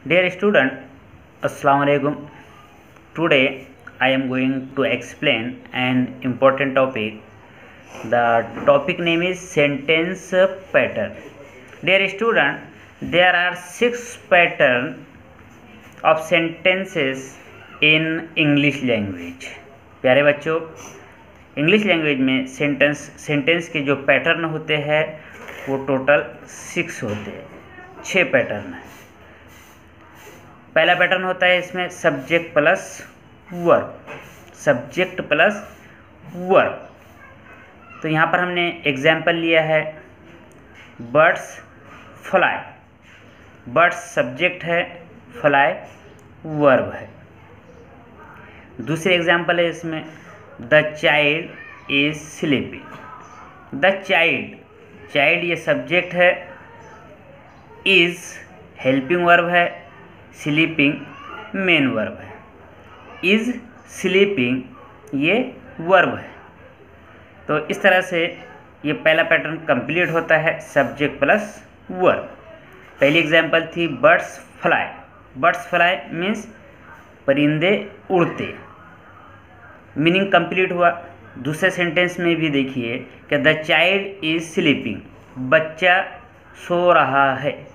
Dear student, Assalamu alaikum. Today I am going to explain an important topic. The topic name is sentence pattern. Dear student, there are 6 patterns of sentences in English language. प्यारे बच्चों, English language में sentence के जो pattern होते हैं वो total 6 होते हैं, 6 पैटर्न है। पहला पैटर्न होता है इसमें subject plus verb, subject plus verb. तो यहाँ पर हमने एग्जाम्पल लिया है बर्ड्स फ्लाई। बर्ड्स सब्जेक्ट है, फ्लाई वर्ब है। दूसरी एग्जाम्पल है इसमें the child is sleeping. The child ये सब्जेक्ट है, इज हेल्पिंग वर्ब है, स्लीपिंग मेन वर्ब है। इज स्लीपिंग ये वर्ब है। तो इस तरह से ये पहला पैटर्न कंप्लीट होता है, सब्जेक्ट प्लस वर्ब। पहली एग्जाम्पल थी birds fly. Birds fly means परिंदे उड़ते, मीनिंग कंप्लीट हुआ। दूसरे सेंटेंस में भी देखिए कि द चाइल्ड इज स्लीपिंग, बच्चा सो रहा है।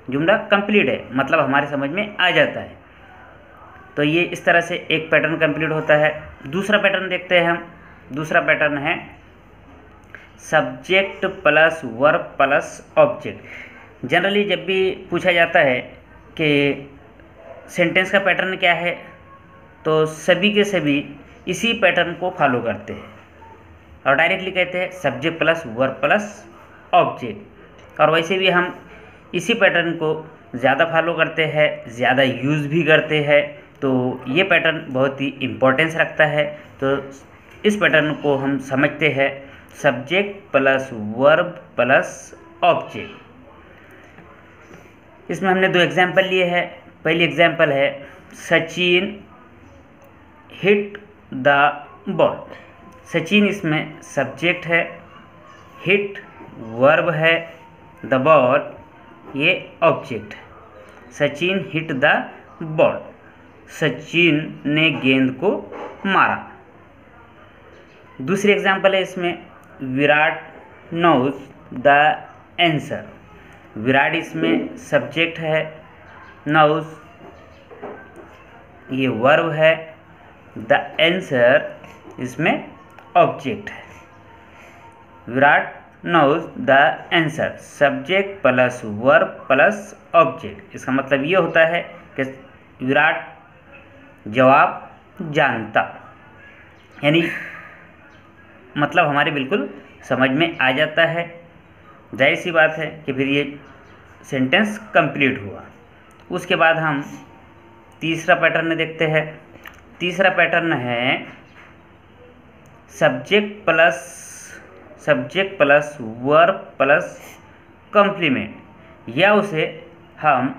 जुमला कंप्लीट है, मतलब हमारे समझ में आ जाता है। तो ये इस तरह से एक पैटर्न कंप्लीट होता है। दूसरा पैटर्न देखते हैं हम। दूसरा पैटर्न है subject plus verb plus object. Generally जब भी पूछा जाता है कि सेंटेंस का पैटर्न क्या है, तो सभी के सभी इसी पैटर्न को फॉलो करते हैं और डायरेक्टली कहते हैं subject plus verb plus object. और वैसे भी हम इसी पैटर्न को ज़्यादा फॉलो करते हैं, ज़्यादा यूज़ भी करते हैं। तो ये पैटर्न बहुत ही इम्पोर्टेंस रखता है। तो इस पैटर्न को हम समझते हैं subject plus verb plus object. इसमें हमने 2 एग्जाम्पल लिए हैं। पहली एग्जाम्पल है Sachin hit the ball. Sachin इसमें सब्जेक्ट है, हिट वर्ब है, द बॉल ये ऑब्जेक्ट है। Sachin hit the ball, Sachin ने गेंद को मारा। दूसरी एग्जाम्पल है इसमें Virat knows the answer. Virat इसमें सब्जेक्ट है, नोज ये वर्ब है, द आंसर इसमें ऑब्जेक्ट है। Virat knows the answer, subject plus verb plus object. इसका मतलब ये होता है कि विराट जवाब जानता, यानी मतलब हमारे बिल्कुल समझ में आ जाता है। जाहिर सी बात है कि फिर ये सेंटेंस कंप्लीट हुआ। उसके बाद हम तीसरा पैटर्न देखते हैं। तीसरा पैटर्न है subject plus verb plus complement, या उसे हम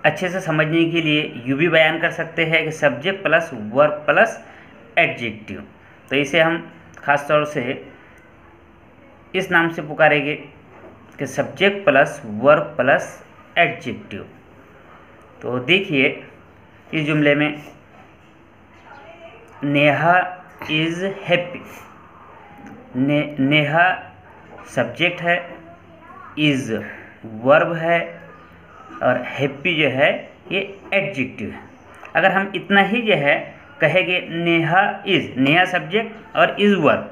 अच्छे से समझने के लिए यूँ भी बयान कर सकते हैं कि subject plus verb plus adjective. तो इसे हम ख़ास तौर से इस नाम से पुकारेंगे कि subject plus verb plus adjective. तो देखिए इस जुमले में Neha is happy. Neha subject है, इज़ वर्ब है और हैप्पी जो है ये एडजेक्टिव है। अगर हम इतना ही जो है कहेंगे नेहा इज़, नेहा सब्जेक्ट और इज़ वर्ब।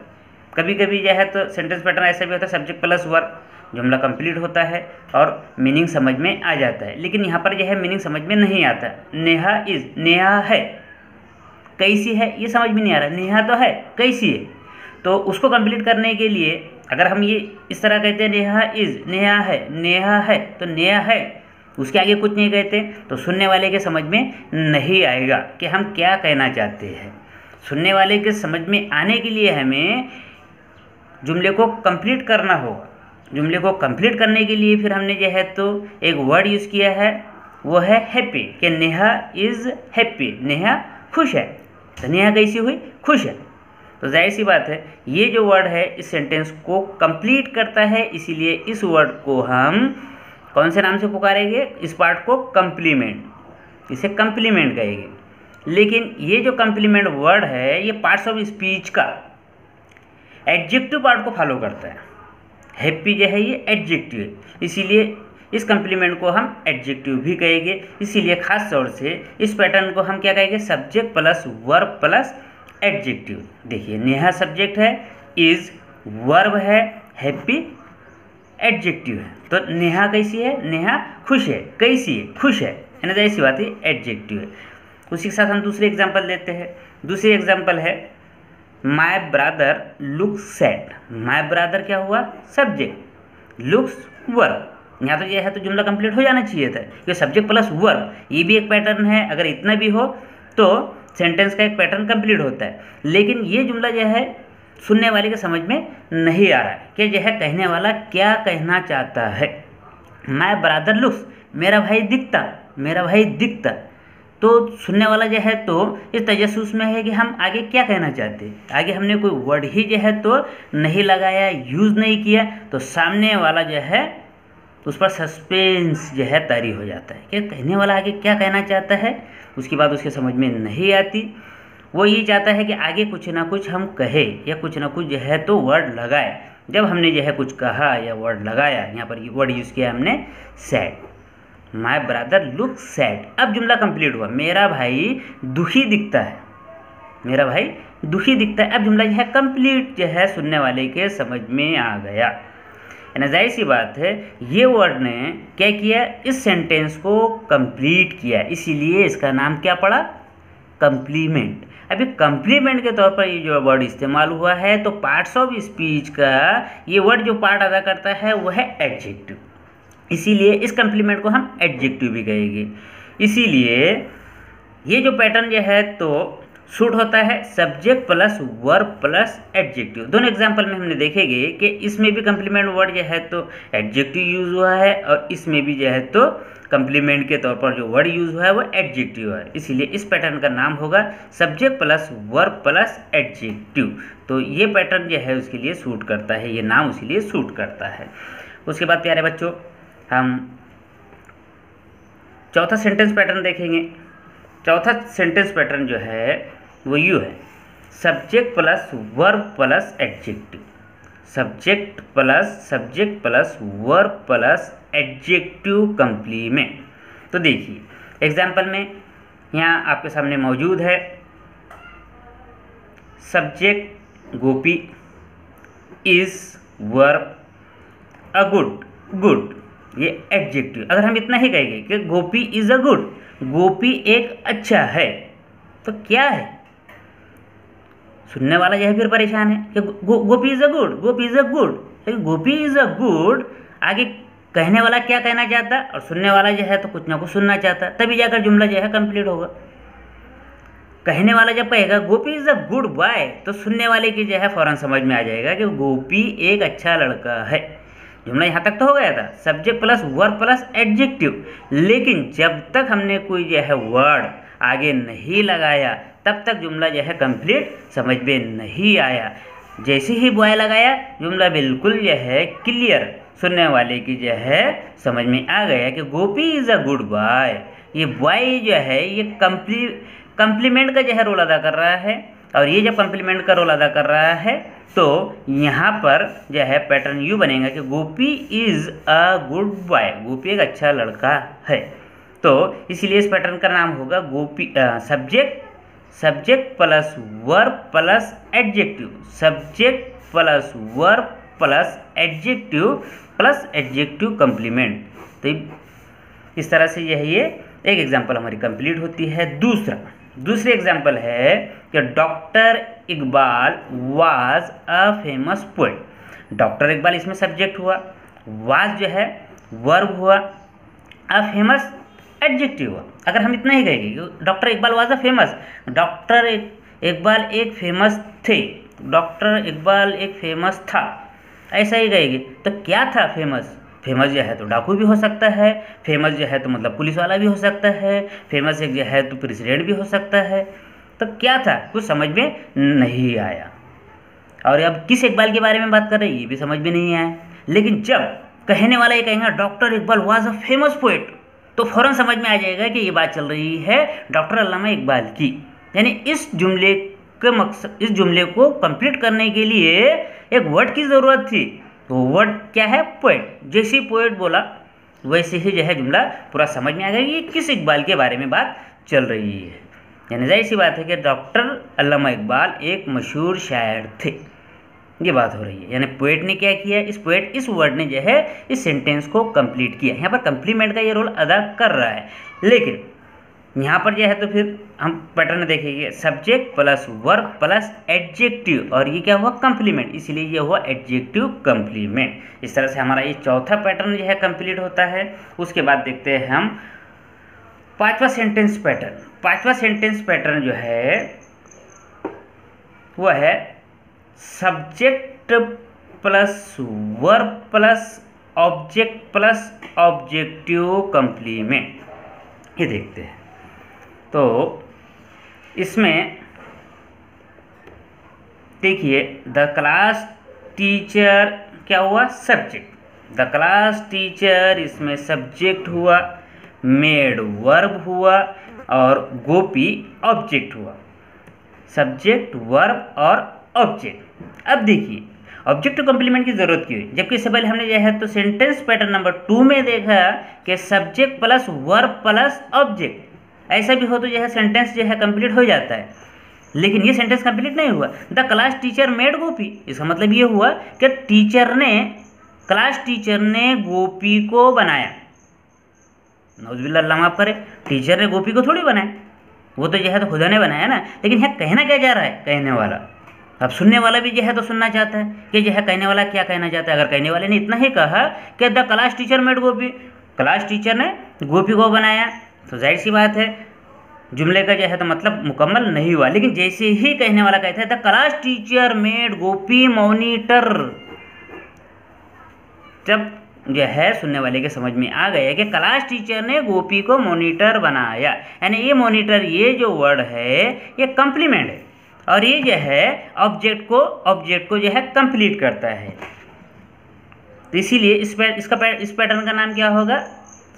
कभी कभी जो है तो सेंटेंस पैटर्न ऐसा भी होता है सब्जेक्ट प्लस वर्ब, जुमला कंप्लीट होता है और मीनिंग समझ में आ जाता है। लेकिन यहाँ पर जो है मीनिंग समझ में नहीं आता। नेहा इज़, नेहा है, कैसी है ये समझ में नहीं आ रहा। नेहा तो है, कैसी है। तो उसको कंप्लीट करने के लिए अगर हम ये इस तरह कहते हैं नेहा इज़, नेहा है, तो नेहा है, उसके आगे कुछ नहीं कहते, तो सुनने वाले के समझ में नहीं आएगा कि हम क्या कहना चाहते हैं। सुनने वाले के समझ में आने के लिए हमें जुमले को कंप्लीट करना होगा। जुमले को कंप्लीट करने के लिए फिर हमने जो है तो एक वर्ड यूज़ किया है, वो है हैप्पी, कि नेहा इज़ हैप्पी, नेहा खुश है। तो नेहा कैसी हुई? खुश है। तो जाहिर सी बात है ये जो वर्ड है इस सेंटेंस को कंप्लीट करता है, इसीलिए इस वर्ड को हम कौन से नाम से पुकारेंगे? इस पार्ट को कंप्लीमेंट, इसे कंप्लीमेंट कहेंगे। लेकिन ये जो कंप्लीमेंट वर्ड है ये पार्ट्स ऑफ स्पीच का एडजेक्टिव पार्ट को फॉलो करता है। हैप्पी जो है ये एडजेक्टिव है, इसीलिए इस कंप्लीमेंट को हम एडजेक्टिव भी कहेंगे। इसीलिए खास तौर से इस पैटर्न को हम क्या कहेंगे? Subject plus verb plus adjective. देखिए नेहा सब्जेक्ट है, इज वर्ब है, हैप्पी एडजेक्टिव है। तो नेहा कैसी है? नेहा खुश है। कैसी है? खुश है ना, ऐसी बात है, एडजेक्टिव है। उसी के साथ हम दूसरे एग्जाम्पल देते हैं। दूसरी एग्जाम्पल है my brother looks sad. My brother क्या हुआ? Subject, looks verb. यहाँ तो ये है तो जुमला कंप्लीट हो जाना चाहिए था, ये सब्जेक्ट प्लस वर्ब, ये भी एक पैटर्न है। अगर इतना भी हो तो सेंटेंस का एक पैटर्न कंप्लीट होता है। लेकिन ये जुमला जो है सुनने वाले के समझ में नहीं आ रहा है कि जो है कहने वाला क्या कहना चाहता है। माय ब्रदर लुक्स, मेरा भाई दिखता, मेरा भाई दिखता। तो सुनने वाला जो है तो इस तजस्सुस में है कि हम आगे क्या कहना चाहते हैं। आगे हमने कोई वर्ड ही जो है तो नहीं लगाया, यूज़ नहीं किया, तो सामने वाला जो है उस पर सस्पेंस जो है तारी हो जाता है कि कहने वाला आगे क्या कहना चाहता है। उसकी बात उसके समझ में नहीं आती। वो ये चाहता है कि आगे कुछ ना कुछ हम कहे या कुछ ना कुछ जो है तो वर्ड लगाए। जब हमने जो है कुछ कहा या वर्ड लगाया, यहाँ पर वर्ड यूज़ किया हमने sad, my brother look sad. अब जुमला कंप्लीट हुआ, मेरा भाई दुखी दिखता है, मेरा भाई दुखी दिखता है। अब जुमला जो है कंप्लीट जो है सुनने वाले के समझ में आ गया। यानी जाहिर सी बात है ये वर्ड ने क्या किया? इस सेंटेंस को कंप्लीट किया, इसीलिए इसका नाम क्या पड़ा? कंप्लीमेंट। अभी कंप्लीमेंट के तौर पर ये जो वर्ड इस्तेमाल हुआ है, तो पार्ट्स ऑफ स्पीच का ये वर्ड जो पार्ट अदा करता है वो है एडजेक्टिव, इसीलिए इस कंप्लीमेंट को हम एडजेक्टिव भी कहेंगे। इसीलिए ये जो पैटर्न जो है तो सूट होता है subject plus verb plus adjective. दोनों एग्जांपल में हमने देखेंगे कि इसमें भी कंप्लीमेंट वर्ड जो है तो एडजेक्टिव यूज़ हुआ है और इसमें भी जो है तो कंप्लीमेंट के तौर पर जो वर्ड यूज़ हुआ है वो एडजेक्टिव है। इसीलिए इस पैटर्न का नाम होगा subject plus verb plus adjective. तो ये पैटर्न जो है उसके लिए सूट करता है, ये नाम उसके लिए सूट करता है। उसके बाद प्यारे बच्चों हम चौथा सेंटेंस पैटर्न देखेंगे। चौथा सेंटेंस पैटर्न जो है वो यूँ है, subject plus verb plus adjective. Subject plus verb plus adjective complement. तो देखिए एग्जाम्पल में यहाँ आपके सामने मौजूद है subject Gopi, is verb, a good, good ये एडजेक्टिव। अगर हम इतना ही कहेंगे कि गोपी इज अ गुड, गोपी एक अच्छा है, तो क्या है? सुनने वाला यह फिर परेशान है कि Gopi is a good, Gopi is a good, लेकिन गोपी इज अ गुड आगे कहने वाला क्या कहना चाहता और सुनने वाला जो है तो कुछ ना कुछ सुनना चाहता, तभी जाकर जुमला जो है कंप्लीट होगा। कहने वाला जब कहेगा गोपी इज अ गुड बॉय, तो सुनने वाले की जो है फौरन समझ में आ जाएगा कि गोपी एक अच्छा लड़का है। जुमला यहाँ तक तो हो गया था subject plus verb plus adjective. लेकिन जब तक हमने कोई जो है वर्ड आगे नहीं लगाया तब तक जुमला जो है कंप्लीट समझ में नहीं आया। जैसे ही बॉय लगाया जुमला बिल्कुल जो है क्लियर सुनने वाले की जो है समझ में आ गया कि गोपी इज़ अ गुड बॉय। ये बॉय जो है ये कंप्लीमेंट का जो है रोल अदा कर रहा है, और ये जब कंप्लीमेंट का रोल अदा कर रहा है तो यहाँ पर जो है पैटर्न यू बनेगा कि गोपी इज़ अ गुड बॉय, गोपी एक अच्छा लड़का है। तो इसीलिए इस पैटर्न का नाम होगा Gopi subject plus verb plus adjective, subject plus verb plus adjective complement. तो इस तरह से यह ये एक एग्जांपल हमारी कंप्लीट होती है। दूसरी एग्जांपल है कि doctor Iqbal was a famous poet. Doctor Iqbal इसमें सब्जेक्ट हुआ, वाज जो है वर्ब हुआ, अ फेमस एडजेक्टिव हुआ। अगर हम इतना ही कहेंगे doctor Iqbal was a famous, doctor Iqbal एक फेमस थे, डॉक्टर इकबाल एक फेमस था, ऐसा ही कहेंगे तो क्या था फेमस? फेमस जो है तो डाकू भी हो सकता है, फेमस जो है तो मतलब पुलिस वाला भी हो सकता है, फेमस एक जो है तो प्रेसिडेंट भी हो सकता है। तो क्या था कुछ समझ में नहीं आया। और अब किस इकबाल के बारे में बात कर रहे हैं ये भी समझ में नहीं आया। लेकिन जब कहने वाला ये कहेगा doctor Iqbal was a famous poet, तो फौरन समझ में आ जाएगा कि ये बात चल रही है डॉक्टर अल्लामा इकबाल की। यानी इस जुमले के मकसद, इस जुमले को कंप्लीट करने के लिए एक वर्ड की ज़रूरत थी। तो वर्ड क्या है? पोएट। जैसे ही पोएट बोला वैसे ही जो है जुमला पूरा समझ में आ गया कि किस इकबाल के बारे में बात चल रही है। यानी जाहिर सी बात है कि डॉक्टर अल्लामा इकबाल एक मशहूर शायर थे, ये बात हो रही है। यानी पोएट ने क्या किया, इस वर्ड ने जो है इस सेंटेंस को कंप्लीट किया। यहाँ पर कंप्लीमेंट का ये रोल अदा कर रहा है, लेकिन यहाँ पर जो है तो फिर हम पैटर्न देखेंगे, subject plus verb plus adjective, और ये क्या हुआ? कंप्लीमेंट, इसलिए ये हुआ एडजेक्टिव कंप्लीमेंट। इस तरह से हमारा ये चौथा पैटर्न जो है कंप्लीट होता है। उसके बाद देखते हैं हम पांचवा सेंटेंस पैटर्न। पांचवा सेंटेंस पैटर्न जो है वह है subject plus verb plus object plus objective complement. ये देखते हैं। तो इसमें देखिए, द क्लास टीचर क्या हुआ? सब्जेक्ट। द क्लास टीचर इसमें सब्जेक्ट हुआ, मेड वर्ब हुआ और गोपी ऑब्जेक्ट हुआ। सब्जेक्ट, वर्ब और ऑब्जेक्ट। अब देखिए ऑब्जेक्ट कंप्लीमेंट की जरूरत क्यों है, जबकि इससे पहले हमने जो है तो सेंटेंस पैटर्न नंबर 2 में देखा कि subject plus verb plus object, ऐसा भी हो तो जो है सेंटेंस जो है कंप्लीट हो जाता है, लेकिन ये सेंटेंस कंप्लीट नहीं हुआ। द क्लास टीचर मेड गोपी, इसका मतलब ये हुआ कि क्लास टीचर ने गोपी को बनाया। नौजुबिल्लाह, अल्लाह माफ करे, टीचर ने गोपी को थोड़ी बनाया, वो तो जो है तो खुदा ने बनाया ना। लेकिन यहाँ कहना क्या जा रहा है? कहने वाला। अब सुनने वाला भी जो है तो सुनना चाहता है कि जो है कहने वाला क्या कहना चाहता है। अगर कहने वाले ने इतना ही कहा कि the class teacher made Gopi, class teacher ने गोपी को बनाया, तो जाहिर सी बात है जुमले का जो है तो मतलब मुकम्मल नहीं हुआ। लेकिन जैसे ही कहने वाला कहता है the class teacher made Gopi monitor, जब जो है सुनने वाले के समझ में आ गया कि क्लास टीचर ने गोपी को मॉनिटर बनाया, यानी ये मॉनिटर, ये जो वर्ड है ये कंप्लीमेंट है और ये जो है ऑब्जेक्ट को जो है कंप्लीट करता है। तो इसीलिए इस पैटर्न का नाम क्या होगा?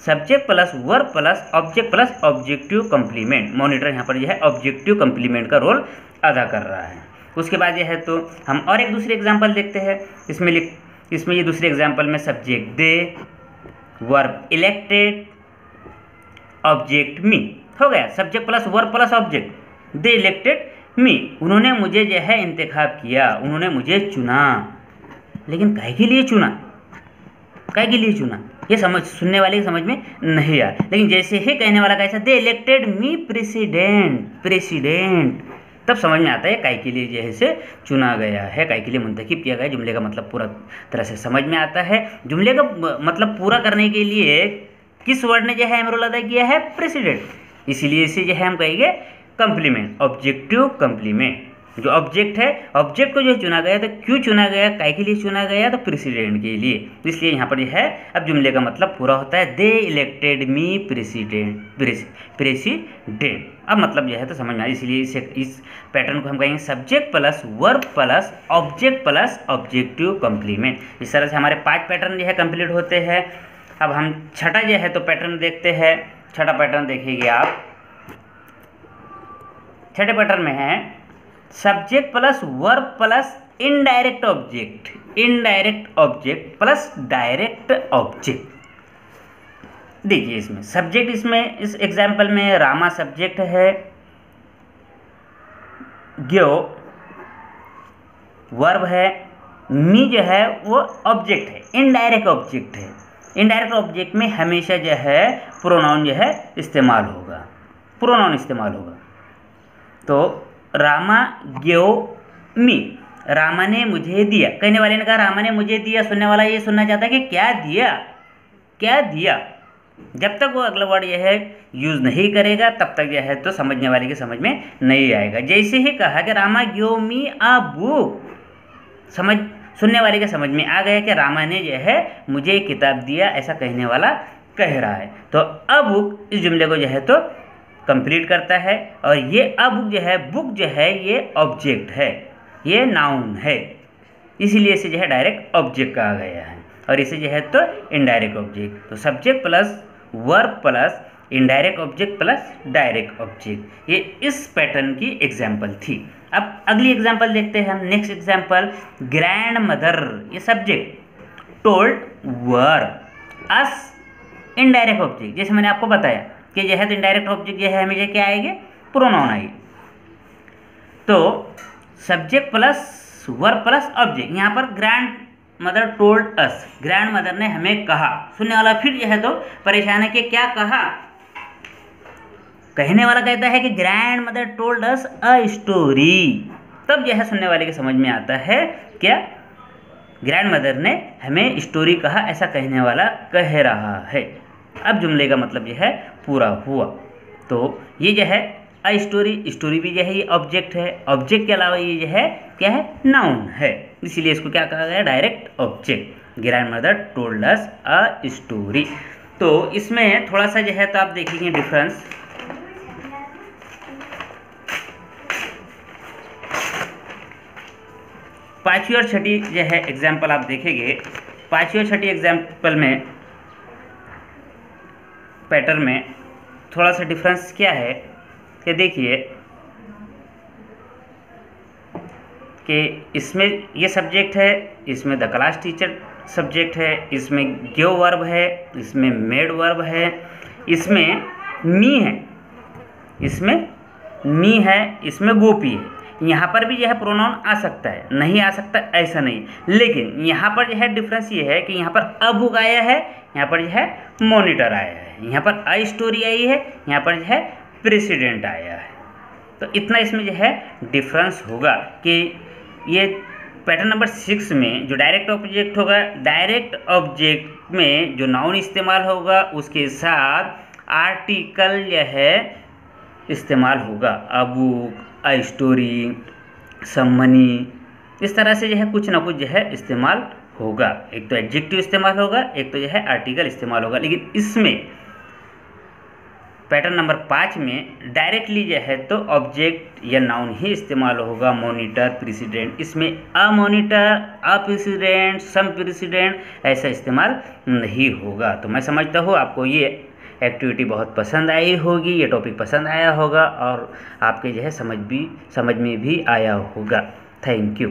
Subject plus verb plus object plus objective complement. Monitor यहाँ पर जो है ऑब्जेक्टिव कंप्लीमेंट का रोल अदा कर रहा है। उसके बाद यह है तो हम और एक दूसरे एग्जाम्पल देखते हैं। इसमें ये दूसरे एग्जाम्पल में subject they, verb elected, object me हो गया। Subject plus verb plus object, they elected me, उन्होंने मुझे जो है इंतखाब किया, उन्होंने मुझे चुना। लेकिन काहे के लिए चुना? काहे के लिए चुना? ये सुनने वाले की समझ में नहीं आया। लेकिन जैसे ही कहने वाला कैसा, दे इलेक्टेड मी प्रेसिडेंट, तब समझ में आता है काहे के लिए जो है से चुना गया है, काहे के लिए मुंतखब किया गया। जुमले का मतलब पूरा तरह से समझ में आता है। जुमले का मतलब पूरा करने के लिए किस वर्ड ने जो है रोल अदा किया है? प्रेसिडेंट। इसीलिए इसे जो है हम कहेंगे कंप्लीमेंट, ऑब्जेक्टिव कंप्लीमेंट। जो ऑब्जेक्ट है, ऑब्जेक्ट को जो चुना गया, तो क्यों चुना गया, काहे के लिए चुना गया? तो प्रेसिडेंट के लिए। तो इसलिए यहाँ पर जो है अब जुमले का मतलब पूरा होता है, दे इलेक्टेड मी प्रेसिडेंट। अब मतलब जो है तो समझ में आया। इसलिए इस पैटर्न को हम कहेंगे subject plus verb plus object plus objective complement. इस तरह से हमारे 5 पैटर्न जो है कंप्लीट होते हैं। अब हम छठा जो है तो पैटर्न देखते हैं। छठा पैटर्न देखिएगा आप। छठे पैटर्न में है subject plus verb plus indirect object plus direct object. देखिए इसमें सब्जेक्ट, इसमें इस एग्जाम्पल में रामा सब्जेक्ट है, ग्यो वर्ब है, मी जो है वो ऑब्जेक्ट है, इनडायरेक्ट ऑब्जेक्ट है। इनडायरेक्ट ऑब्जेक्ट में हमेशा जो है प्रोनाउन जो है इस्तेमाल होगा, तो रामा ग्यो मी, रामा ने मुझे दिया। कहने वाले ने कहा रामा ने मुझे दिया, सुनने वाला ये सुनना चाहता है कि क्या दिया। जब तक वो अगला वर्ड यह है यूज़ नहीं करेगा तब तक यह है तो समझने वाले की समझ में नहीं आएगा। जैसे ही कहा कि रामा ग्यो मी अ बुक, सुनने वाले के समझ में आ गया कि रामा ने जो है मुझे एक किताब दिया, ऐसा कहने वाला कह रहा है। तो अ बुक इस जुमले को जो है तो कंप्लीट करता है। और ये अ बुक जो है ये ऑब्जेक्ट है, ये नाउन है, इसीलिए इसे जो है डायरेक्ट ऑब्जेक्ट कहा गया है। और इसे जो है तो इनडायरेक्ट ऑब्जेक्ट। तो subject plus verb plus indirect object plus direct object, ये इस पैटर्न की एग्जाम्पल थी। अब अगली एग्जाम्पल देखते हैं हम। नेक्स्ट एग्जाम्पल, ग्रैंड मदर, ये सब्जेक्ट, टोल्ड वर्ब अस इनडायरेक्ट ऑब्जेक्ट। जैसे मैंने आपको बताया कि यह तो इनडायरेक्ट ऑब्जेक्ट यह है, हमेशा क्या आएंगे, प्रोनाउन आएगी। तो subject plus verb plus object, यहाँ पर grand mother told us, grand mother ने हमें कहा। सुनने वाला फिर यह तो परेशान है कि क्या कहा। कहने वाला कहता है कि grand mother told us a story, तब यह सुनने वाले के समझ में आता है क्या, ग्रैंड मदर ने हमें स्टोरी कहा, ऐसा कहने वाला कह रहा है। अब जुमले का मतलब यह है पूरा हुआ। तो ये जो है अ स्टोरी, स्टोरी भी जो है ये ऑब्जेक्ट है, ऑब्जेक्ट के अलावा ये जो है क्या है, नाउन है, इसीलिए इसको क्या कहा गया, direct object. Grand mother told us a story. तो इसमें थोड़ा सा जो है तो आप देखेंगे डिफरेंस। पांचवी और छठी जो है एग्जाम्पल आप देखेंगे, पांचवी और छठी एग्जाम्पल में पैटर्न में थोड़ा सा डिफरेंस क्या है कि देखिए कि इसमें ये सब्जेक्ट है, इसमें द क्लास टीचर सब्जेक्ट है, इसमें गिव वर्ब है, इसमें मेड वर्ब है, इसमें मी है, इसमें मी है, इसमें गोपी है। यहाँ पर भी यह प्रोनाउन आ सकता है, नहीं आ सकता ऐसा नहीं, लेकिन यहाँ पर यह डिफरेंस ये है कि यहाँ पर अ बुक आया है, यहाँ पर यह मॉनिटर आया है, यहाँ पर अ स्टोरी आई है, यहाँ पर यह प्रेसिडेंट आया है। तो इतना इसमें जो है डिफरेंस होगा कि ये पैटर्न नंबर 6 में जो डायरेक्ट ऑब्जेक्ट होगा, डायरेक्ट ऑब्जेक्ट में जो नाउन इस्तेमाल होगा उसके साथ आर्टिकल यह है इस्तेमाल होगा, a book, a story, some money, इस तरह से जो है कुछ ना कुछ जो है इस्तेमाल होगा। एक तो एडजेक्टिव इस्तेमाल होगा, एक तो जो है आर्टिकल इस्तेमाल होगा। लेकिन इसमें पैटर्न नंबर 5 में डायरेक्टली जो है तो ऑब्जेक्ट या नाउन ही इस्तेमाल होगा, मॉनिटर, प्रेसिडेंट। इसमें a monitor, a president, some president ऐसा इस्तेमाल नहीं होगा। तो मैं समझता हूँ आपको ये एक्टिविटी बहुत पसंद आई होगी, ये टॉपिक पसंद आया होगा और आपके जो है समझ में भी आया होगा। Thank you.